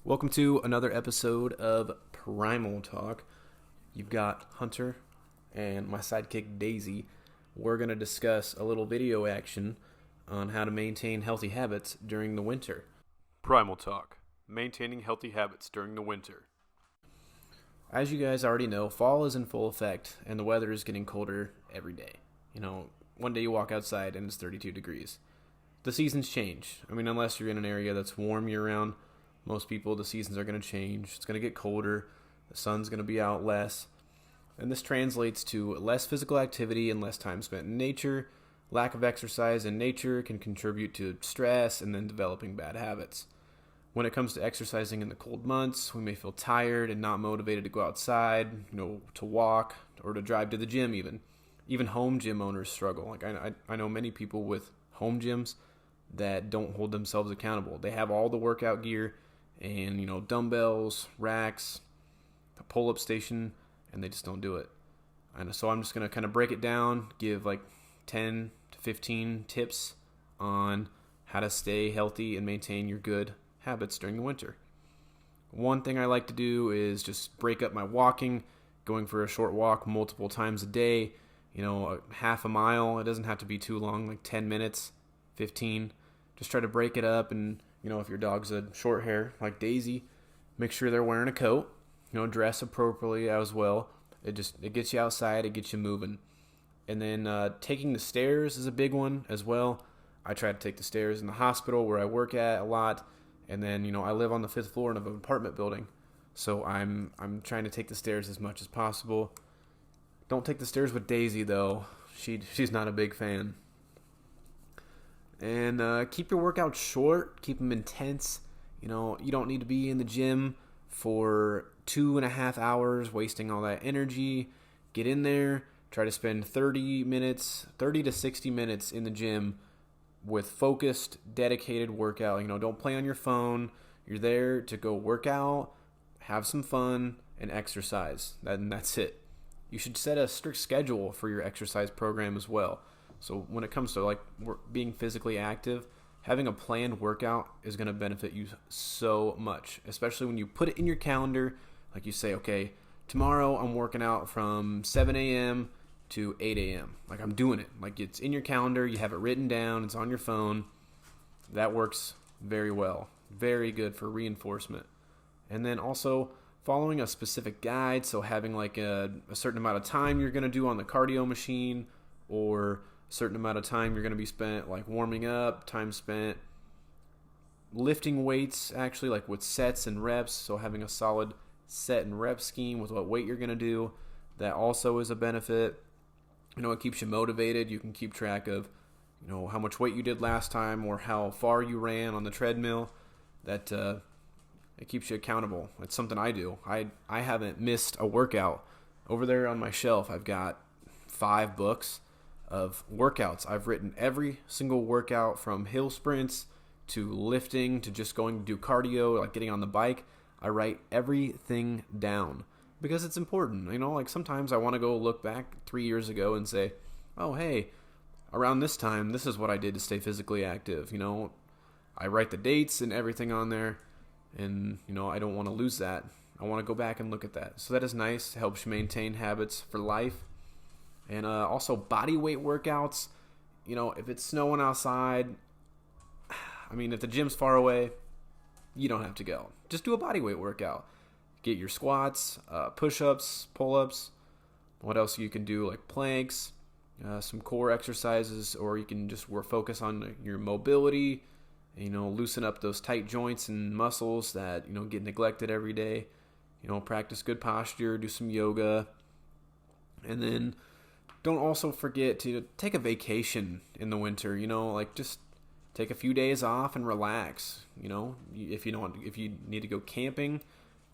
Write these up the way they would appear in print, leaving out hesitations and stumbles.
Welcome to another episode of Primal Talk. You've got Hunter and my sidekick Daisy. We're going to discuss a little video action on how to maintain healthy habits during the winter. Primal Talk, maintaining healthy habits during the winter. As you guys already know, fall is in full effect and the weather is getting colder every day. One day you walk outside and it's 32 degrees. The seasons change. Unless you're in an area that's warm year round, most people, the seasons are going to change. It's going to get colder. The sun's going to be out less. And this translates to less physical activity and less time spent in nature. Lack of exercise in nature can contribute to stress and then developing bad habits. When it comes to exercising in the cold months, we may feel tired and not motivated to go outside, to walk or to drive to the gym even. Even home gym owners struggle. I know many people with home gyms that don't hold themselves accountable. They have all the workout gear and, dumbbells, racks, a pull-up station, and they just don't do it. And so I'm just going to kind of break it down, give like 10 to 15 tips on how to stay healthy and maintain your good habits during the winter. One thing I like to do is just break up my walking, going for a short walk multiple times a day, a half a mile. It doesn't have to be too long, like 10 minutes, 15. Just try to break it up, and if your dog's a short hair like Daisy, make sure they're wearing a coat, dress appropriately as well. It gets you outside, it gets you moving. And then taking the stairs is a big one as well. I try to take the stairs in the hospital where I work at a lot. And then, I live on the 5th floor of an apartment building. So I'm trying to take the stairs as much as possible. Don't take the stairs with Daisy, though. She's not a big fan. And keep your workouts short. Keep them intense. You don't need to be in the gym for 2.5 hours, wasting all that energy. Get in there. Try to spend 30 to 60 minutes in the gym with focused, dedicated workout. Don't play on your phone. You're there to go work out, have some fun, and exercise. And that's it. You should set a strict schedule for your exercise program as well. So when it comes to being physically active, having a planned workout is going to benefit you so much, especially when you put it in your calendar. Like you say, okay, tomorrow I'm working out from 7 a.m. to 8 a.m. Like I'm doing it. Like it's in your calendar. You have it written down. It's on your phone. That works very well. Very good for reinforcement. And then also following a specific guide. So having like a certain amount of time you're going to do on the cardio machine, or a certain amount of time you're going to be spent like warming up, time spent lifting weights, actually like with sets and reps. So having a solid set and rep scheme with what weight you're going to do, that also is a benefit. It keeps you motivated. You can keep track of, how much weight you did last time or how far you ran on the treadmill. That it keeps you accountable. It's something I do. I haven't missed a workout. Over there on my shelf, I've got 5 books of workouts. I've written every single workout from hill sprints to lifting to just going to do cardio, like getting on the bike. I write everything down because it's important. Sometimes I want to go look back 3 years ago and say, oh, hey, around this time, this is what I did to stay physically active. I write the dates and everything on there, and, I don't want to lose that. I want to go back and look at that. So that is nice. It helps you maintain habits for life. And also body weight workouts. If it's snowing outside, if the gym's far away, you don't have to go. Just do a body weight workout. Get your squats, push-ups, pull-ups. What else you can do, like planks, some core exercises, or you can just focus on your mobility, loosen up those tight joints and muscles that, get neglected every day. Practice good posture, do some yoga. And then don't also forget to take a vacation in the winter, just take a few days off and relax. If you need to go camping,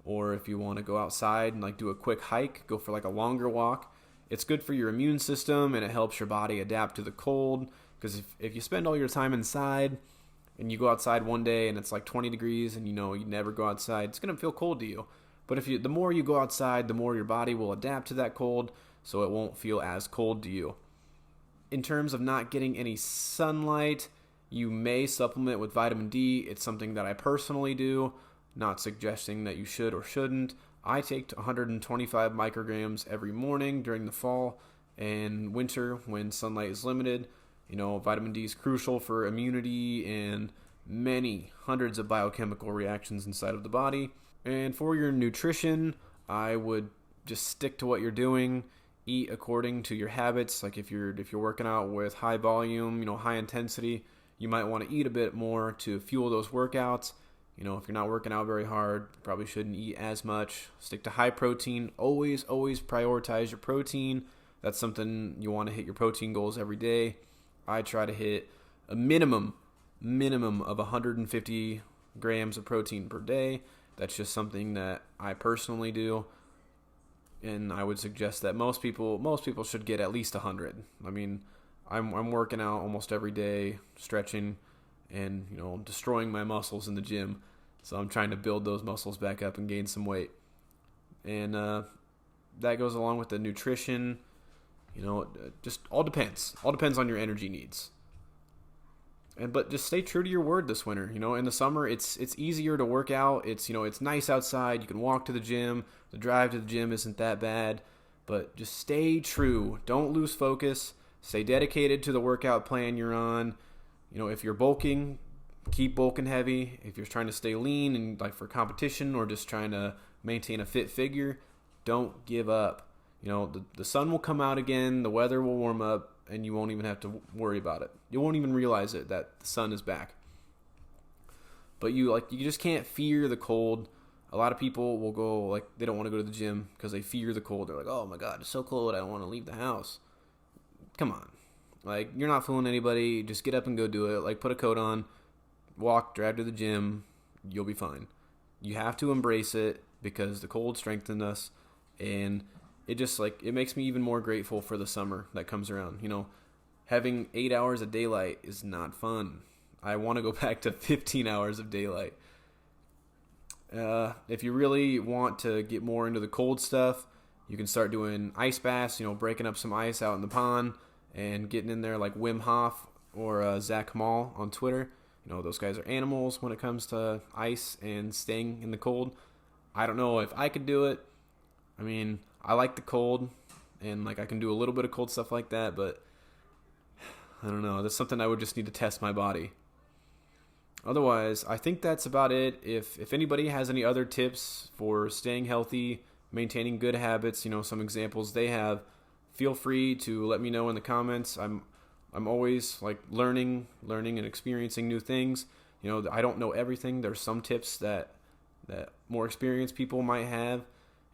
or if you want to go outside and do a quick hike, go for a longer walk. It's good for your immune system, and it helps your body adapt to the cold. Because if you spend all your time inside and you go outside one day and it's 20 degrees and you never go outside, it's going to feel cold to you. But the more you go outside, the more your body will adapt to that cold, so it won't feel as cold to you. In terms of not getting any sunlight, you may supplement with vitamin D. It's something that I personally do. not suggesting that you should or shouldn't. I take 125 micrograms every morning during the fall and winter when sunlight is limited. Vitamin D is crucial for immunity and many hundreds of biochemical reactions inside of the body. And for your nutrition, I would just stick to what you're doing. Eat according to your habits. Like if you're working out with high volume, high intensity, you might want to eat a bit more to fuel those workouts. If you're not working out very hard, you probably shouldn't eat as much. Stick to high protein. Always prioritize your protein. That's something you want to hit your protein goals every day. I try to hit a minimum of 150 grams of protein per day. That's just something that I personally do. And I would suggest that most people should get at least 100. I mean, I'm working out almost every day, stretching and, destroying my muscles in the gym. So I'm trying to build those muscles back up and gain some weight. And that goes along with the nutrition. Just all depends. All depends on your energy needs. But just stay true to your word this winter. In the summer, it's easier to work out. It's nice outside. You can walk to the gym. The drive to the gym isn't that bad. But just stay true. Don't lose focus. Stay dedicated to the workout plan you're on. If you're bulking, keep bulking heavy. If you're trying to stay lean and like for competition or just trying to maintain a fit figure, don't give up. The sun will come out again. The weather will warm up. And you won't even have to worry about it. You won't even realize it that the sun is back. But you just can't fear the cold. A lot of people will go they don't want to go to the gym because they fear the cold. They're like, oh my God, it's so cold. I don't want to leave the house. Come on. You're not fooling anybody. Just get up and go do it. Put a coat on, walk, drive to the gym. You'll be fine. You have to embrace it because the cold strengthens us. And it just it makes me even more grateful for the summer that comes around. Having 8 hours of daylight is not fun. I want to go back to 15 hours of daylight. If you really want to get more into the cold stuff, you can start doing ice baths, breaking up some ice out in the pond and getting in there like Wim Hof or Zach Kamal on Twitter. Those guys are animals when it comes to ice and staying in the cold. I don't know if I could do it. I mean, I like the cold, and I can do a little bit of cold stuff like that, but I don't know. That's something I would just need to test my body. Otherwise, I think that's about it. If anybody has any other tips for staying healthy, maintaining good habits, some examples they have, feel free to let me know in the comments. I'm always learning and experiencing new things. I don't know everything. There's some tips that more experienced people might have.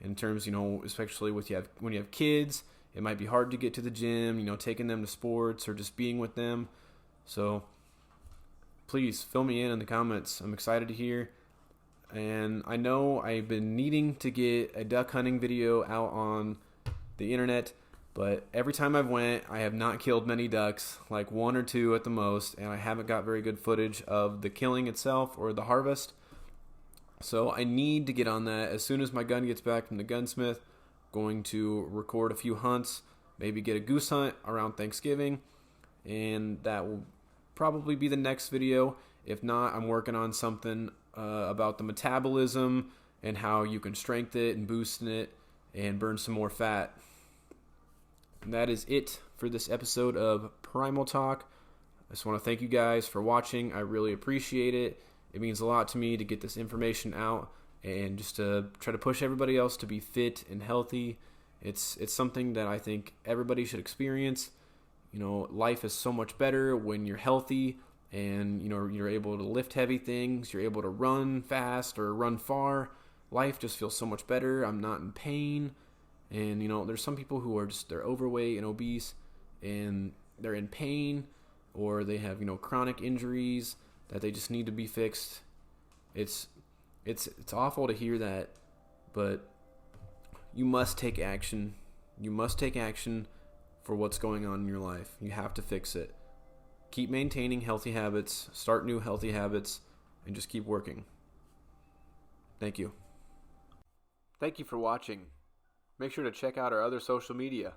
In terms, especially when you have kids, it might be hard to get to the gym, taking them to sports or just being with them. So please fill me in the comments. I'm excited to hear. And I know I've been needing to get a duck hunting video out on the internet, but every time I've went, I have not killed many ducks, like 1 or 2 at the most, and I haven't got very good footage of the killing itself or the harvest. So I need to get on that. As soon as my gun gets back from the gunsmith, going to record a few hunts, maybe get a goose hunt around Thanksgiving, and that will probably be the next video. If not, I'm working on something about the metabolism and how you can strengthen it and boost it and burn some more fat. And that is it for this episode of Primal Talk. I just want to thank you guys for watching. I really appreciate it. It means a lot to me to get this information out and just to try to push everybody else to be fit and healthy. It's something that I think everybody should experience. Life is so much better when you're healthy and, you're able to lift heavy things. You're able to run fast or run far. Life just feels so much better. I'm not in pain. And, there's some people who are they're overweight and obese and they're in pain or they have, chronic injuries that they just need to be fixed. It's awful to hear that, but you must take action. You must take action for what's going on in your life. You have to fix it. Keep maintaining healthy habits, start new healthy habits, and just keep working. Thank you. Thank you for watching. Make sure to check out our other social media.